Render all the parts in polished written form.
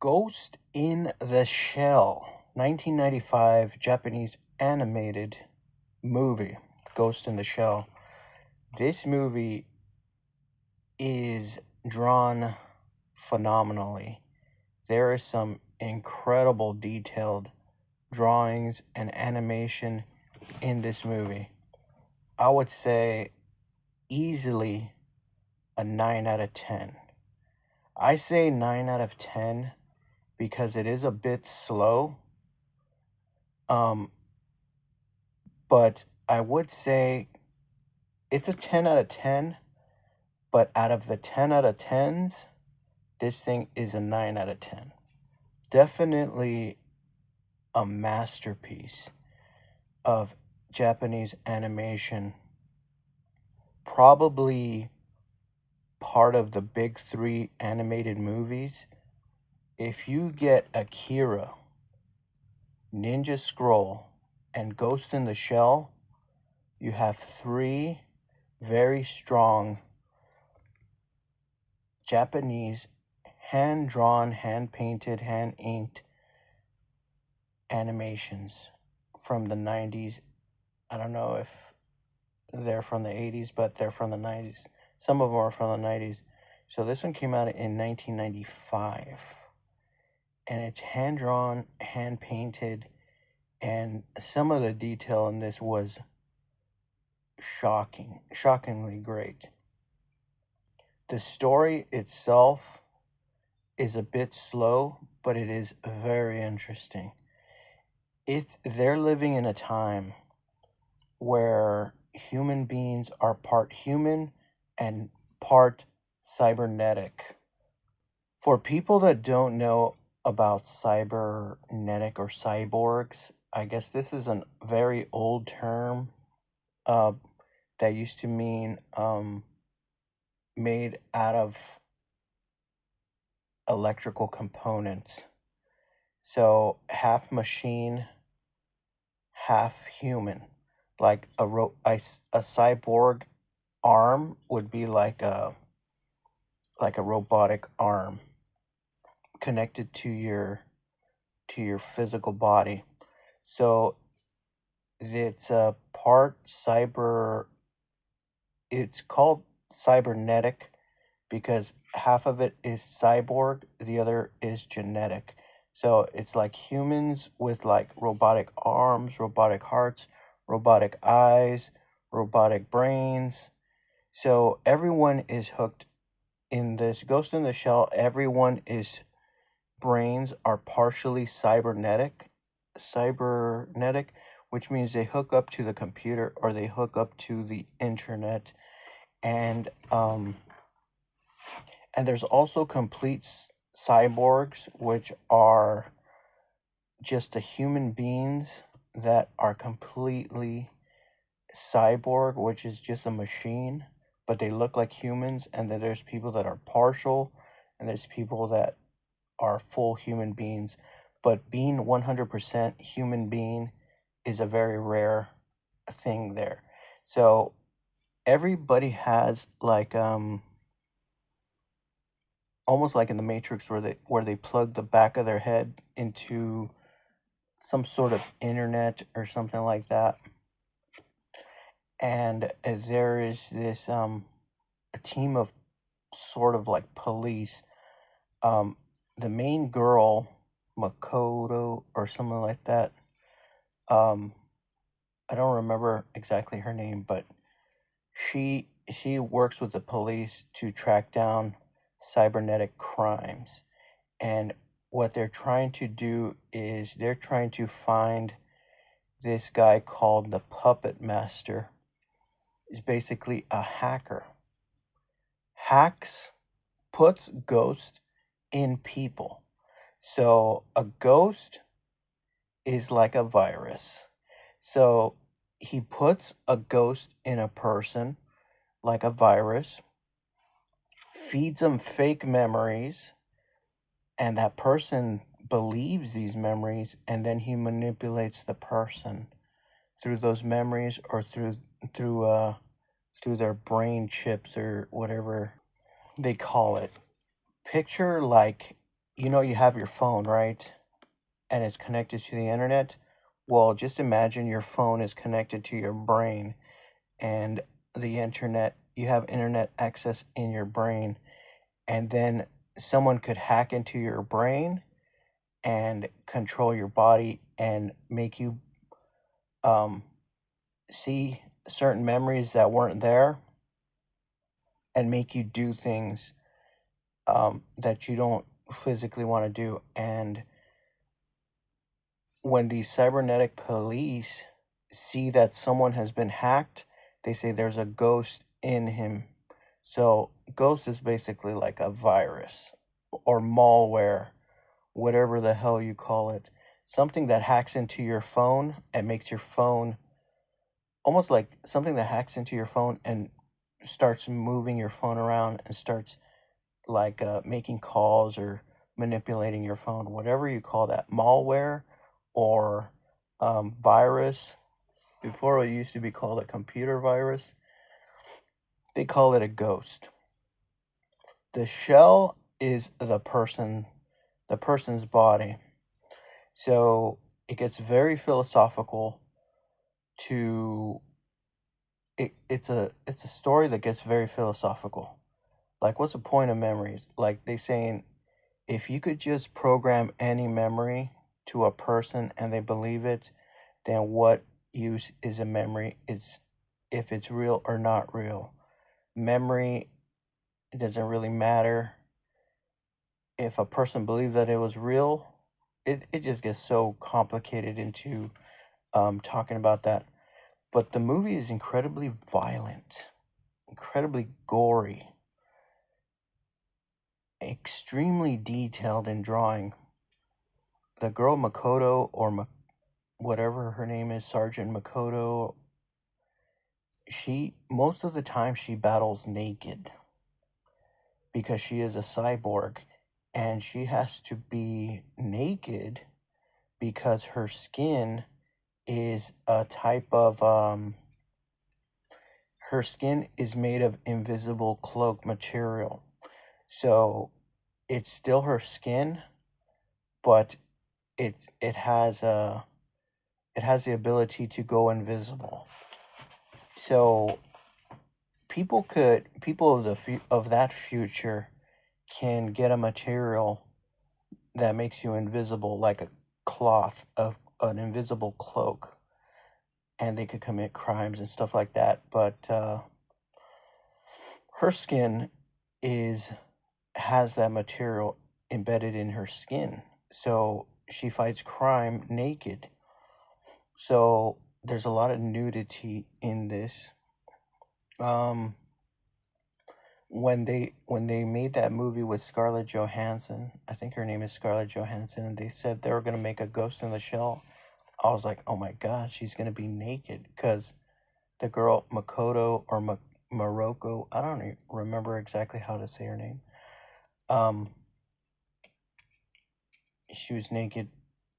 Ghost in the Shell, 1995 Japanese animated movie, Ghost in the Shell. This movie is drawn phenomenally. There is some incredible detailed drawings and animation in this movie. I would say easily a 9 out of 10. I say 9 out of 10 because it is a bit slow. But I would say it's a 10 out of 10, but out of the 10 out of 10s, this thing is a 9 out of 10. Definitely a masterpiece of Japanese animation. Probably part of the big three animated movies. If you get Akira, Ninja Scroll, and Ghost in the Shell, you have three very strong Japanese hand-drawn, hand-painted, hand-inked animations from the 90s. I don't know if they're from the 80s, but they're from the 90s. Some of them are from the 90s. So this one came out in 1995. And it's hand-drawn, hand-painted, and some of the detail in this was shockingly great. The story itself is a bit slow, but it is very interesting. They're living in a time where human beings are part human and part cybernetic. For people that don't know about cybernetic or cyborgs, I guess this is a very old term that used to mean made out of electrical components. So half machine, half human. Like a cyborg arm would be like a robotic arm connected to your physical body. So it's a part cyber. It's called cybernetic because half of it is cyborg, the other is genetic. So it's like humans with like robotic arms, robotic hearts, robotic eyes, robotic brains. So everyone is hooked in this Ghost in the Shell. Everyone is brains are partially cybernetic, which means they hook up to the computer or they hook up to the internet. And there's also complete cyborgs, which are just the human beings that are completely cyborg, which is just a machine, but they look like humans. And then there's people that are partial, and there's people that are full human beings. But being 100% human being is a very rare thing there. So everybody has like almost like in the Matrix where they plug the back of their head into some sort of internet or something like that. And there is this a team of sort of like police. The main girl, Makoto or something like that. I don't remember exactly her name, but she works with the police to track down cybernetic crimes. And what they're trying to do is they're trying to find this guy called the Puppet Master. Is basically a hacker. Puts ghosts in people. So a ghost is like a virus. So he puts a ghost in a person like a virus, feeds them fake memories, and that person believes these memories, and then he manipulates the person through those memories or through their brain chips or whatever they call it. Picture like you have your phone, right? And it's connected to the internet. Well, just imagine your phone is connected to your brain and the internet, you have internet access in your brain, and then someone could hack into your brain and control your body and make you um, see certain memories that weren't there and make you do things that you don't physically want to do. And when the cybernetic police see that someone has been hacked, they say there's a ghost in him. So, ghost is basically like a virus or malware, whatever the hell you call it. Something that hacks into your phone and makes your phone almost like something that hacks into your phone and starts moving your phone around and starts like making calls or manipulating your phone, whatever you call that, malware or virus. Before it used to be called a computer virus, they call it a ghost. The shell is the person's body. So it gets very philosophical to it's a story that gets very philosophical. Like what's the point of memories? Like they saying if you could just program any memory to a person and they believe it, then what use is a memory? Is if it's real or not real. Memory, it doesn't really matter. If a person believed that it was real, it just gets so complicated into talking about that. But the movie is incredibly violent, incredibly gory, extremely detailed in drawing. The girl Makoto, or whatever her name is, Sergeant Makoto, she most of the time she battles naked because she is a cyborg and she has to be naked because her skin is a type of her skin is made of invisible cloak material. So it's still her skin, but it has the ability to go invisible. So people of of that future can get a material that makes you invisible, like a cloth of an invisible cloak, and they could commit crimes and stuff like that. But her skin is has that material embedded in her skin, so she fights crime naked. So there's a lot of nudity in this. Um, when they made that movie with Scarlett Johansson, I think her name is Scarlett Johansson, and they said they were gonna make a Ghost in the Shell. I was like, oh my god, she's gonna be naked because the girl Makoto or Morocco, I don't remember exactly how to say her name. Um, she was naked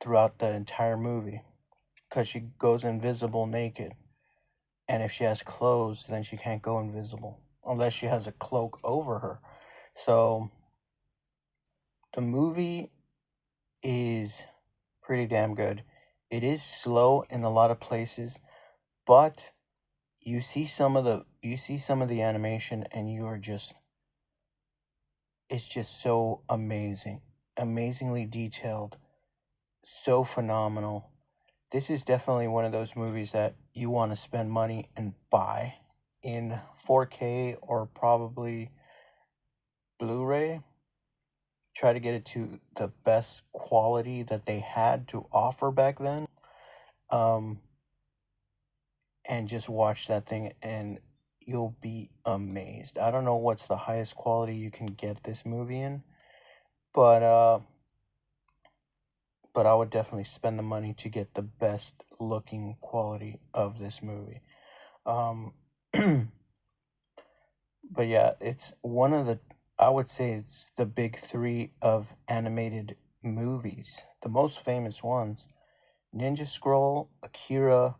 throughout the entire movie because she goes invisible naked, and if she has clothes, then she can't go invisible unless she has a cloak over her. So the movie is pretty damn good. It is slow in a lot of places, but you see some of the animation and you are just it's just so amazing. Amazingly detailed, so phenomenal. This is definitely one of those movies that you want to spend money and buy in 4K or probably Blu-ray. Try to get it to the best quality that they had to offer back then. Um, and just watch that thing and you'll be amazed. I don't know what's the highest quality you can get this movie in, but I would definitely spend the money to get the best looking quality of this movie. Um but yeah, it's one of the I would say it's the big 3 of animated movies. The most famous ones. Ninja Scroll, Akira,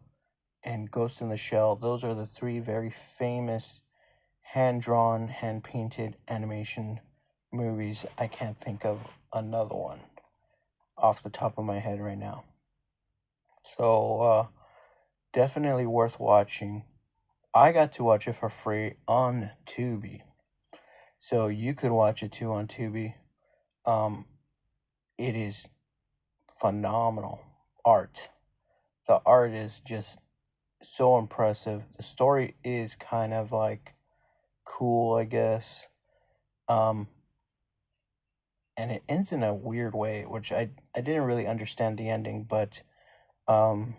and Ghost in the Shell. Those are the 3 very famous hand drawn, hand painted animation movies. I can't think of another one off the top of my head right now. So definitely worth watching. I got to watch it for free on Tubi, so you could watch it too on Tubi. Um, it is phenomenal art. The art is just so impressive. The story is kind of like cool, I guess. Um, and it ends in a weird way, which I didn't really understand the ending, but um,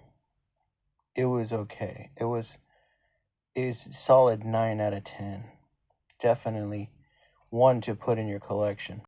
it was okay. It was solid 9 out of 10. Definitely one to put in your collection.